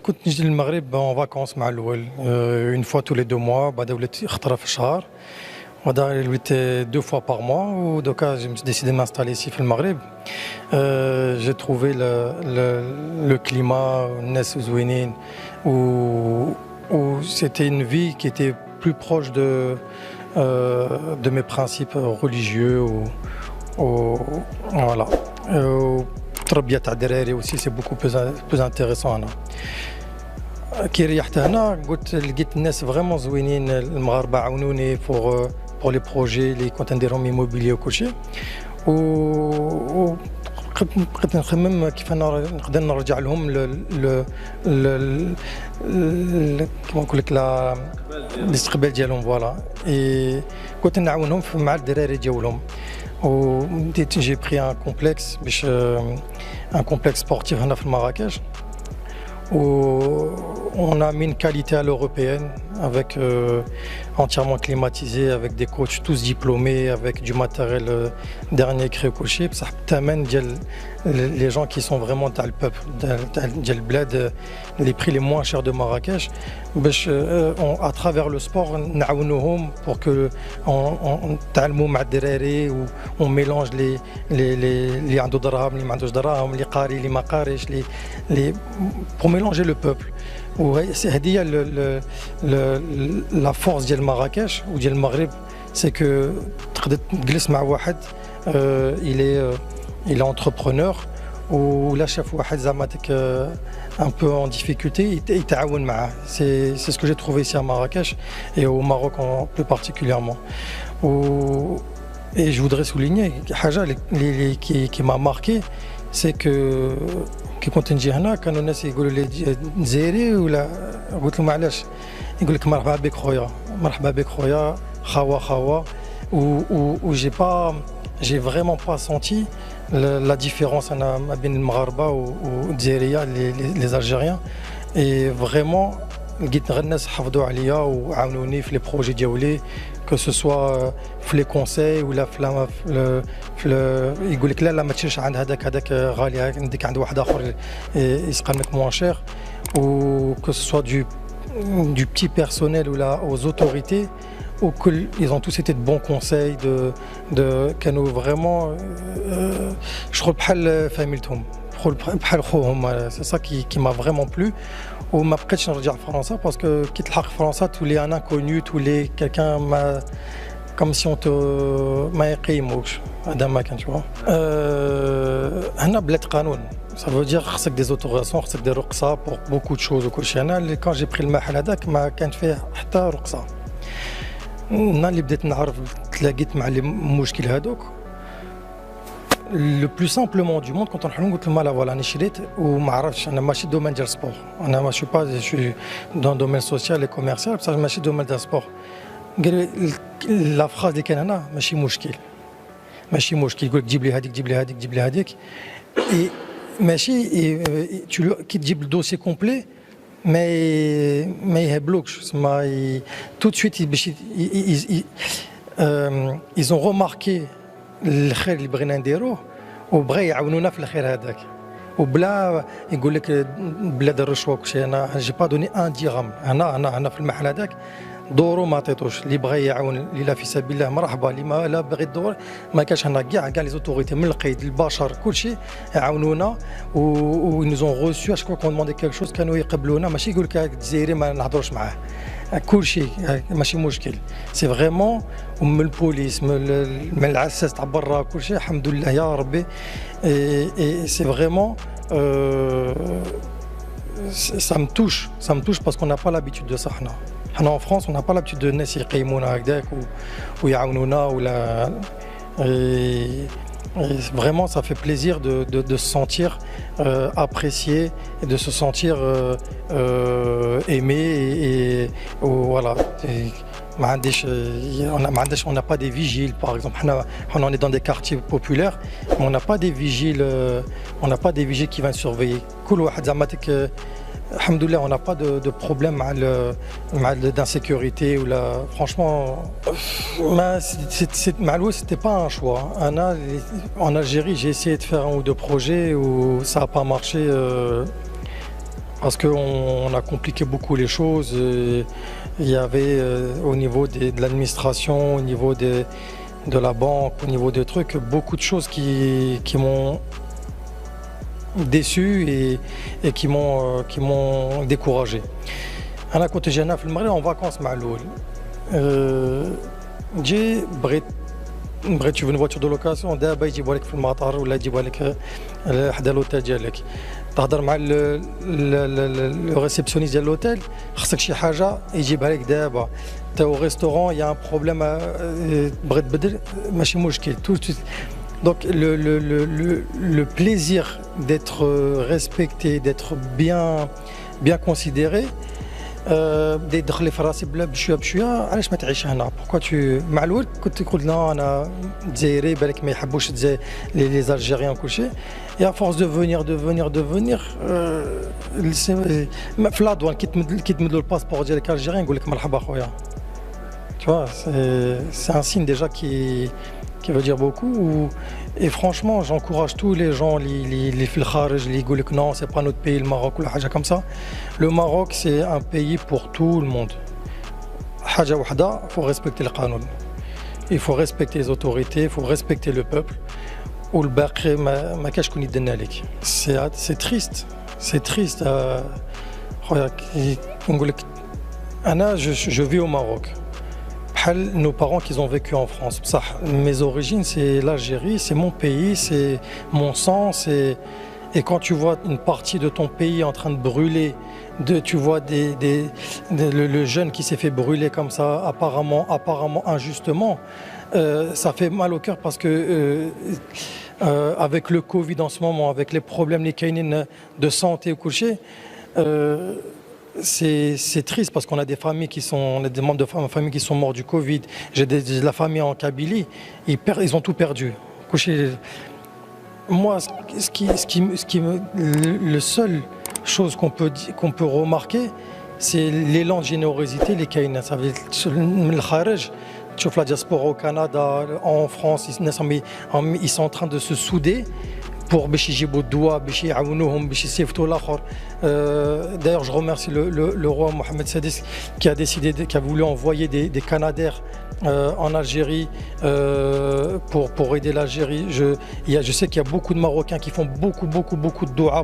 كنت نجي للمغرب en vacances مع الأول une fois tous les 2 mois بعدا ولات خطرة في الشهر وبعدا وليت 2 fois par mois ودوكا je me suis décidé de m'installer ici في المغرب. J'ai trouvé le climat الناس زوينين où c'était une vie qui était plus proche de mes principes religieux voilà. التربية تاع الدراري aussi c'est beaucoup plus intéressant هنا. كي ريحت هنا قلت لقيت الناس فريمون زوينين المغاربة عاونوني pour les projets اللي كنت نديرهم immobilier وكلشي بقيت نخمم كيف انا نقدر نرجع لهم كيما نقول لك الاستقبال ديالهم فوالا كنت نعاونهم مع الدراري ديالهم وبديت جي بري ان كومبلكس باش ان كومبلكس سبورتيف هنا في مراكش on a mis une qualité à l'européenne avec entièrement climatisé, avec des coachs tous diplômés, avec du matériel dernier cri couché. Ça t'amène les gens qui sont vraiment dans le peuple, dans le bled, les prix les moins chers de Marrakech. À travers le sport, pour que on mélange les عندو دراهم, les ما عندوش دراهم, les قاري, les ما قاريش, pour mélanger le peuple. هذه la force ديال مراكش وديال المغرب c'est que تقدر تجلس مع واحد il est entrepreneur ولا شاف واحد زعماتك un peu en difficulté يتعاون معاه. C'est ce que j'ai trouvé ici à Marrakech et au Maroc plus particulièrement. Et je voudrais souligner حاجة qui m'a marqué c'est que كي كنت نجي هنا كانوا الناس يقولوا لي جزائري ولا قلت لهم علاش يقول لك مرحبا بك خويا مرحبا بك خويا خوا و j'ai vraiment pas senti la différence انا ما بين المغاربه والجزائريه les Algériens et vraiment لقيت غير الناس حافظوا عليا وعاونوني في لي بروجي ديالي que ce soit في لي كونساي ولا في يقول لك لا ما تشريش عند هذاك غالي عندك عند واحد اخر يسقى لك موان شير ou que ce soit du petit personnel ou aux autorités ils ont tous été de bons conseils كانوا vraiment شغل بحال فاميلتهم بحال خوهم. C'est ça qui m'a vraiment plu. وما بقيتش نرجع فرنسا باسكو كي تلحق فرنسا تولي ان انكونيو تولي كالكان ما كوم سي ما يقيموكش. هذا ما كان شو هنا بلاد قانون ça veut dire خصك دي زوتوريزاسيون خصك دير رقصه بور بوكو دو شوز وكلشي. انا اللي كان جي بري المحل هذاك ما كانت فيه حتى رقصه. انا اللي بديت نعرف تلاقيت مع المشكل هذوك le plus simplement du monde quand on قلت لهم لا فوالا انا شريت وما عرفتش انا ماشي دومين ديال السبور انا ما شو دون دومين سوسيال اي كوميرسيال بصح ماشي دومين ديال السبور. قال لا فراز اللي كان هنا ماشي مشكل يقول لك جيب لي هذيك جيب لي هذيك ماشي كي تجيب الدوسي كومبلي ما يهبلوكش تسمى tout de suite باش ils ont remarqué الخير اللي بغينا نديروه وبغا يعاونونا في الخير هذاك وبلا يقول لك بلا دار الرشوه وكلشي. انا جي با دوني ان درهم هنا في المحل هذاك دورو ما عطيتوش. اللي بغى يعاون اللي لا في سبيل الله مرحبا، اللي ما لا بغى الدور ما كاش. هنا كاع لي زوتوريتي من القيد البشر كلشي يعاونونا و نوزون غوسو اشكو كون دوموندي كيك شوز كانوا يقبلونا. ماشي يقول لك الجزائري ما نهضروش معاه كلشي ماشي مشكل. سي فريمون من البوليس من العساس تاع برا كلشي الحمد لله يا ربي. سي فريمون ça me touche parce qu'on n'a pas l'habitude de ça. حنا en France on n'a pas l'habitude de الناس يقيمونا هكذاك ويعاونونا ولا. Vraiment ça fait plaisir de se sentir apprécié et de se sentir aimé et voilà. On n'a pas des vigiles par exemple. On est dans des quartiers populaires, mais on n'a pas des vigiles qui viennent surveiller. كل واحد زعماتك alhamdoulilah, on n'a pas de problème d'insécurité ou là, franchement, c'était pas un choix. En Algérie, j'ai essayé de faire un ou deux projets où ça n'a pas marché. parce qu'on a compliqué beaucoup les choses. Il y avait au niveau de l'administration, au niveau de la banque, au niveau des trucs, beaucoup de choses qui m'ont déçu et qui m'ont découragé. أنا كنت جاي هنا في المغرب en vacances مع الأول. جي بغيت تشوف une voiture de location دابا يجيبوها لك في المطار ولا يجيبوها لك حدا لوتيل ديالك. تهضر مع لو ريسبسيونيست ديال لوتيل خصك شي حاجه يجيبها لك دابا. تا au restaurant il y a un problème بغيت تبدل ماشي مشكل. Donc le plaisir d'être respecté, d'être bien considéré, دخل في راسي بلا بشويه بشويه علاش ما تعيش هنا. بوركوا تو مع الوقت كنت تقول لا انا جزائري بالك ما يحبوش لي زالجيريان كلشي. يا فورس دو فونير في لادوان كي تمدلو الباسبور ديالك الجيريان يقول لك مرحبا خويا. Tu vois, c'est un signe déjà qui veut dire beaucoup. Et franchement, j'encourage tous les gens, les filkharj, les disent que non, c'est pas notre pays, le Maroc ou la haja comme ça. Le Maroc, c'est un pays pour tout le monde. Haja wahda, il faut respecter le qanoun. Il faut respecter les autorités, il faut respecter le peuple. Ou le baqi, ma kache kouni denna lik. C'est triste. C'est triste. Je vis au Maroc. Nos parents qu'ils ont vécu en France. Mes origines, c'est l'Algérie, c'est mon pays, c'est mon sang. Et quand tu vois une partie de ton pays en train de brûler, tu vois le jeune qui s'est fait brûler comme ça, apparemment injustement, ça fait mal au cœur parce que avec le Covid en ce moment, avec les problèmes de santé au coucher, c'est triste parce qu'on a des familles on a des membres de famille qui sont morts du Covid. J'ai de la famille en Kabylie, ils ont tout perdu. Moi, le seul chose qu'on peut remarquer, c'est l'élan de générosité, les Kaïna. Ça veut dire le kharaj. Tu vois la diaspora au Canada, en France, ils sont en train de se souder pour باش يجيبوا الدواء باش يعاونوهم باش يصيفطوا الاخر. D'ailleurs, je remercie le roi Mohamed Sadis qui a voulu envoyer des Canadaires en Algérie pour aider l'Algérie. Je sais qu'il y a beaucoup de Marocains qui font beaucoup de doua